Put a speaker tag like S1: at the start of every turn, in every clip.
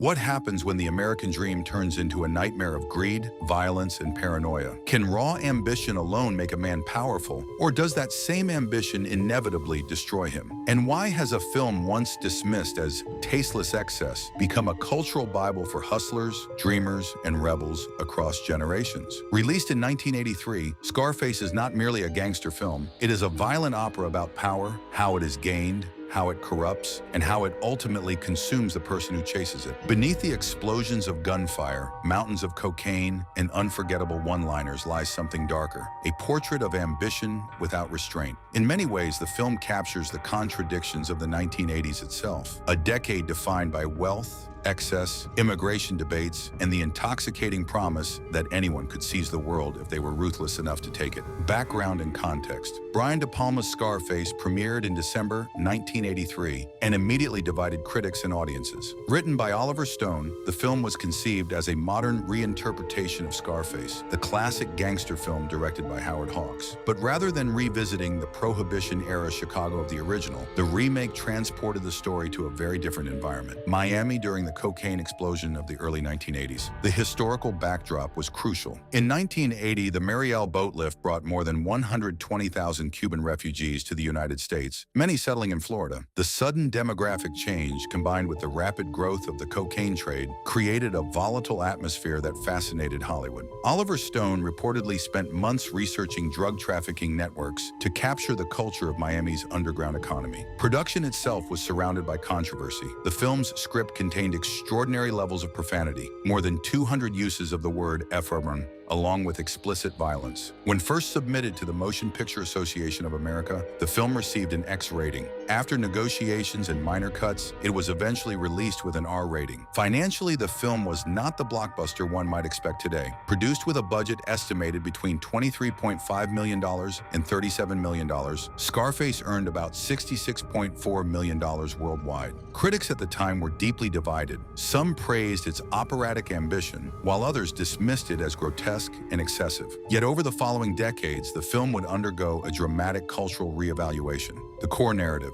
S1: What happens when the American dream turns into a nightmare of greed, violence, and paranoia? Can raw ambition alone make a man powerful, or does that same ambition inevitably destroy him? And why has a film once dismissed as tasteless excess become a cultural Bible for hustlers, dreamers, and rebels across generations? Released in 1983, Scarface is not merely a gangster film. It is a violent opera about power, how it is gained, how it corrupts, and how it ultimately consumes the person who chases it. Beneath the explosions of gunfire, mountains of cocaine, and unforgettable one-liners lies something darker, a portrait of ambition without restraint. In many ways, the film captures the contradictions of the 1980s itself, a decade defined by wealth, excess, immigration debates, and the intoxicating promise that anyone could seize the world if they were ruthless enough to take it. Background and context. Brian De Palma's Scarface premiered in December 1983 and immediately divided critics and audiences. Written by Oliver Stone, the film was conceived as a modern reinterpretation of Scarface, the classic gangster film directed by Howard Hawks. But rather than revisiting the Prohibition-era Chicago of the original, the remake transported the story to a very different environment. Miami during the cocaine explosion of the early 1980s. The historical backdrop was crucial. In 1980, the Mariel boat lift brought more than 120,000 Cuban refugees to the United States, many settling in Florida. The sudden demographic change, combined with the rapid growth of the cocaine trade, created a volatile atmosphere that fascinated Hollywood. Oliver Stone reportedly spent months researching drug trafficking networks to capture the culture of Miami's underground economy. Production itself was surrounded by controversy. The film's script contained extraordinary levels of profanity, more than 200 uses of the word F-word, along with explicit violence. When first submitted to the Motion Picture Association of America, the film received an X rating. After negotiations and minor cuts, it was eventually released with an R rating. Financially, the film was not the blockbuster one might expect today. Produced with a budget estimated between $23.5 million and $37 million, Scarface earned about $66.4 million worldwide. Critics at the time were deeply divided. Some praised its operatic ambition, while others dismissed it as grotesque and excessive. Yet over the following decades, the film would undergo a dramatic cultural reevaluation. The core narrative,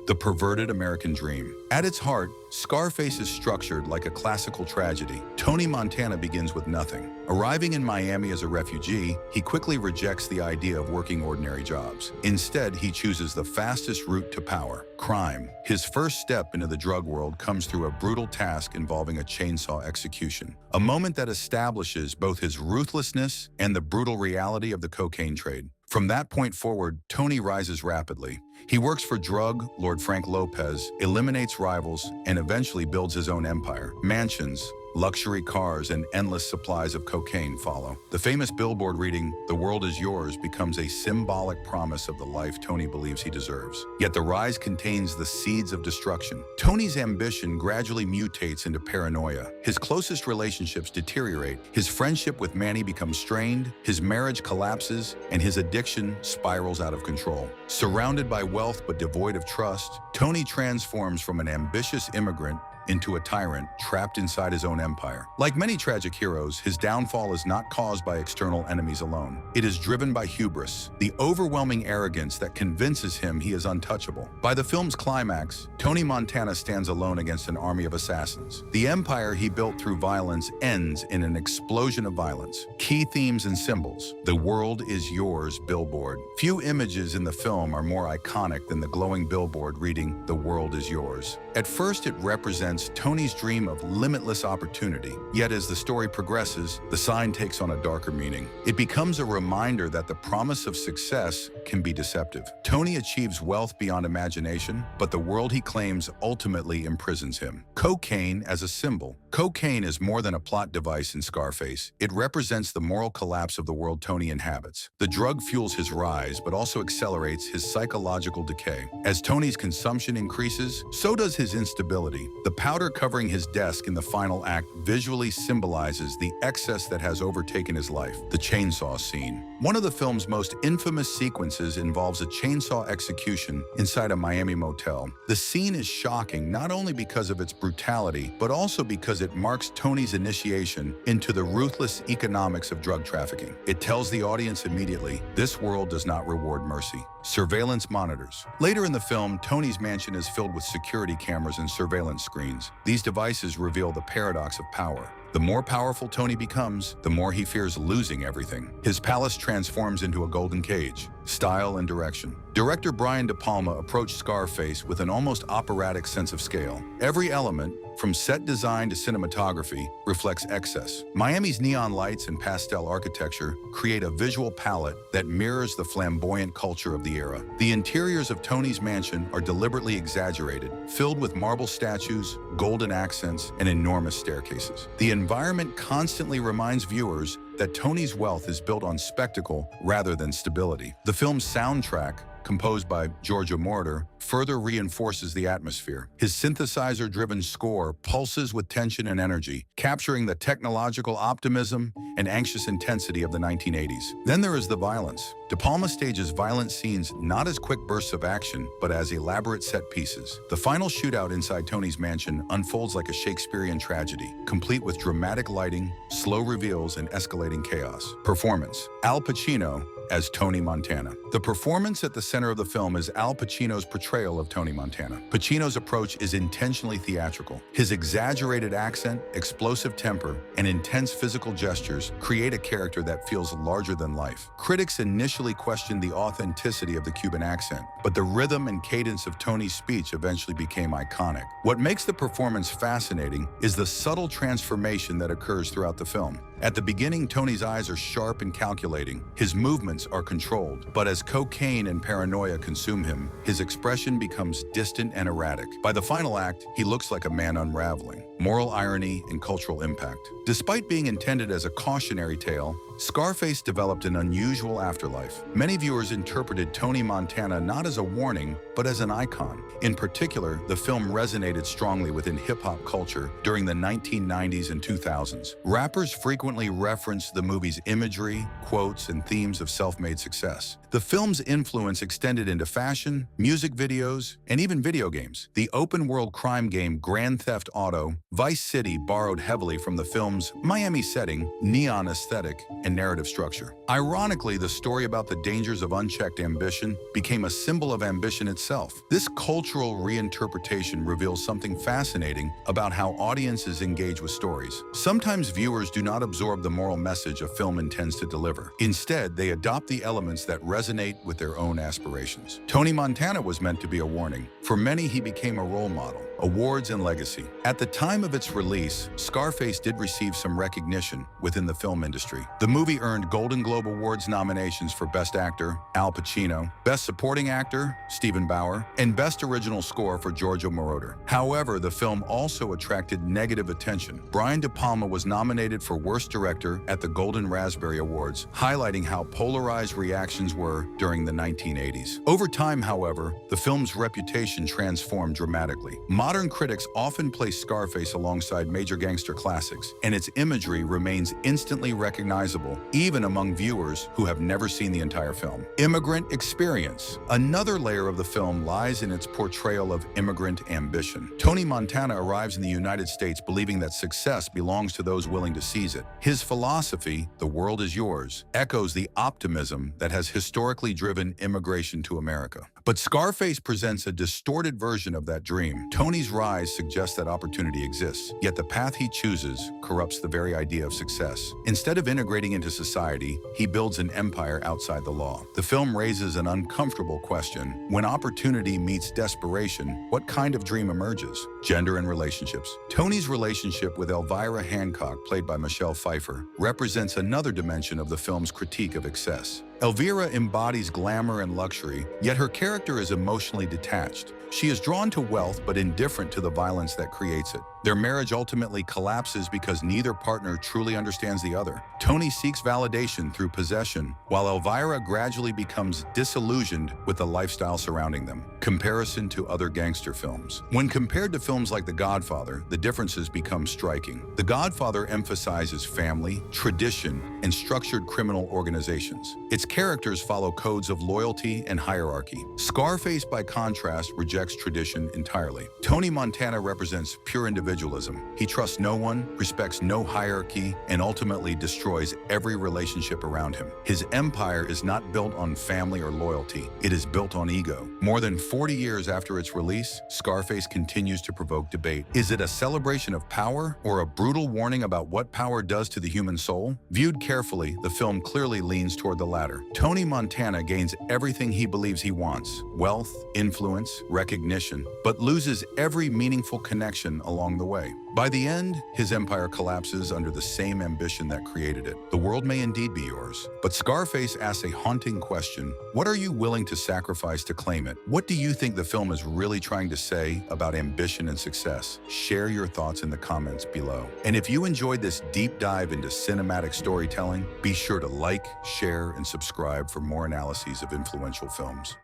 S1: the perverted American dream. At its heart, Scarface is structured like a classical tragedy. Tony Montana begins with nothing. Arriving in Miami as a refugee, he quickly rejects the idea of working ordinary jobs. Instead, he chooses the fastest route to power, crime. His first step into the drug world comes through a brutal task involving a chainsaw execution, a moment that establishes both his ruthlessness and the brutal reality of the cocaine trade. From that point forward, Tony rises rapidly. He works for drug lord Frank Lopez, eliminates rivals, and eventually builds his own empire. Mansions, luxury cars, and endless supplies of cocaine follow. The famous billboard reading, "The world is yours," becomes a symbolic promise of the life Tony believes he deserves. Yet the rise contains the seeds of destruction. Tony's ambition gradually mutates into paranoia. His closest relationships deteriorate. His friendship with Manny becomes strained, his marriage collapses, and his addiction spirals out of control. Surrounded by wealth but devoid of trust, Tony transforms from an ambitious immigrant into a tyrant trapped inside his own empire. Like many tragic heroes, his downfall is not caused by external enemies alone. It is driven by hubris, the overwhelming arrogance that convinces him he is untouchable. By the film's climax, Tony Montana stands alone against an army of assassins. The empire he built through violence ends in an explosion of violence. Key themes and symbols: "The world is yours" billboard. Few images in the film are more iconic than the glowing billboard reading, "The world is yours." At first, it represents Tony's dream of limitless opportunity. Yet as the story progresses, the sign takes on a darker meaning. It becomes a reminder that the promise of success can be deceptive. Tony achieves wealth beyond imagination, but the world he claims ultimately imprisons him. Cocaine as a symbol. Cocaine is more than a plot device in Scarface. It represents the moral collapse of the world Tony inhabits. The drug fuels his rise, but also accelerates his psychological decay. As Tony's consumption increases, so does his instability. The powder covering his desk in the final act visually symbolizes the excess that has overtaken his life. The chainsaw scene. One of the film's most infamous sequences involves a chainsaw execution inside a Miami motel. The scene is shocking not only because of its brutality, but also because it marks Tony's initiation into the ruthless economics of drug trafficking. It tells the audience immediately, this world does not reward mercy. Surveillance monitors. Later in the film, Tony's mansion is filled with security cameras cameras and surveillance screens. These devices reveal the paradox of power. The more powerful Tony becomes, the more he fears losing everything. His palace transforms into a golden cage. Style and direction. Director Brian De Palma approached Scarface with an almost operatic sense of scale. Every element, from set design to cinematography, reflects excess. Miami's neon lights and pastel architecture create a visual palette that mirrors the flamboyant culture of the era. The interiors of Tony's mansion are deliberately exaggerated, filled with marble statues, golden accents, and enormous staircases. The environment constantly reminds viewers that Tony's wealth is built on spectacle rather than stability. The film's soundtrack, composed by Giorgio Moroder, further reinforces the atmosphere. His synthesizer-driven score pulses with tension and energy, capturing the technological optimism and anxious intensity of the 1980s. Then there is the violence. De Palma stages violent scenes not as quick bursts of action, but as elaborate set pieces. The final shootout inside Tony's mansion unfolds like a Shakespearean tragedy, complete with dramatic lighting, slow reveals, and escalating chaos. Performance. Al Pacino as Tony Montana. The performance at the center of the film is Al Pacino's portrayal of Tony Montana. Pacino's approach is intentionally theatrical. His exaggerated accent, explosive temper, and intense physical gestures create a character that feels larger than life. Critics initially questioned the authenticity of the Cuban accent, but the rhythm and cadence of Tony's speech eventually became iconic. What makes the performance fascinating is the subtle transformation that occurs throughout the film. At the beginning, Tony's eyes are sharp and calculating. His movements are controlled. But as cocaine and paranoia consume him, his expression becomes distant and erratic. By the final act, he looks like a man unraveling. Moral irony and cultural impact. Despite being intended as a cautionary tale, Scarface developed an unusual afterlife. Many viewers interpreted Tony Montana not as a warning, but as an icon. In particular, the film resonated strongly within hip-hop culture during the 1990s and 2000s. Rappers frequently referenced the movie's imagery, quotes, and themes of self-made success. The film's influence extended into fashion, music videos, and even video games. The open-world crime game Grand Theft Auto, Vice City borrowed heavily from the film's Miami setting, neon aesthetic, and narrative structure. Ironically, the story about the dangers of unchecked ambition became a symbol of ambition itself. This cultural reinterpretation reveals something fascinating about how audiences engage with stories. Sometimes viewers do not absorb the moral message a film intends to deliver. Instead, they adopt the elements that resonate with their own aspirations. Tony Montana was meant to be a warning. For many, he became a role model. Awards and legacy. At the time of its release, Scarface did receive some recognition within the film industry. The movie earned Golden Globe Awards nominations for Best Actor, Al Pacino, Best Supporting Actor, Stephen Bauer, and Best Original Score for Giorgio Moroder. However, the film also attracted negative attention. Brian De Palma was nominated for Worst Director at the Golden Raspberry Awards, highlighting how polarized reactions were during the 1980s. Over time, however, the film's reputation transformed dramatically. Modern critics often place Scarface alongside major gangster classics, and its imagery remains instantly recognizable, even among viewers who have never seen the entire film. Immigrant experience. Another layer of the film lies in its portrayal of immigrant ambition. Tony Montana arrives in the United States believing that success belongs to those willing to seize it. His philosophy, "The world is yours," echoes the optimism that has historically driven immigration to America. But Scarface presents a distorted version of that dream. Tony's rise suggests that opportunity exists, yet the path he chooses corrupts the very idea of success. Instead of integrating into society, he builds an empire outside the law. The film raises an uncomfortable question. When opportunity meets desperation, what kind of dream emerges? Gender and relationships. Tony's relationship with Elvira Hancock, played by Michelle Pfeiffer, represents another dimension of the film's critique of excess. Elvira embodies glamour and luxury, yet her character is emotionally detached. She is drawn to wealth but indifferent to the violence that creates it. Their marriage ultimately collapses because neither partner truly understands the other. Tony seeks validation through possession, while Elvira gradually becomes disillusioned with the lifestyle surrounding them. Comparison to other gangster films. When compared to films like The Godfather, the differences become striking. The Godfather emphasizes family, tradition, and structured criminal organizations. Its characters follow codes of loyalty and hierarchy. Scarface, by contrast, rejects tradition entirely. Tony Montana represents pure individualism, individualism. He trusts no one, respects no hierarchy, and ultimately destroys every relationship around him. His empire is not built on family or loyalty. It is built on ego. More than 40 years after its release, Scarface continues to provoke debate. Is it a celebration of power or a brutal warning about what power does to the human soul? Viewed carefully, the film clearly leans toward the latter. Tony Montana gains everything he believes he wants: wealth, influence, recognition, but loses every meaningful connection along the way. By the end, his empire collapses under the same ambition that created it. The world may indeed be yours, but Scarface asks a haunting question: what are you willing to sacrifice to claim it? What do you think the film is really trying to say about ambition and success? Share your thoughts in the comments below. And if you enjoyed this deep dive into cinematic storytelling, be sure to like, share, and subscribe for more analyses of influential films.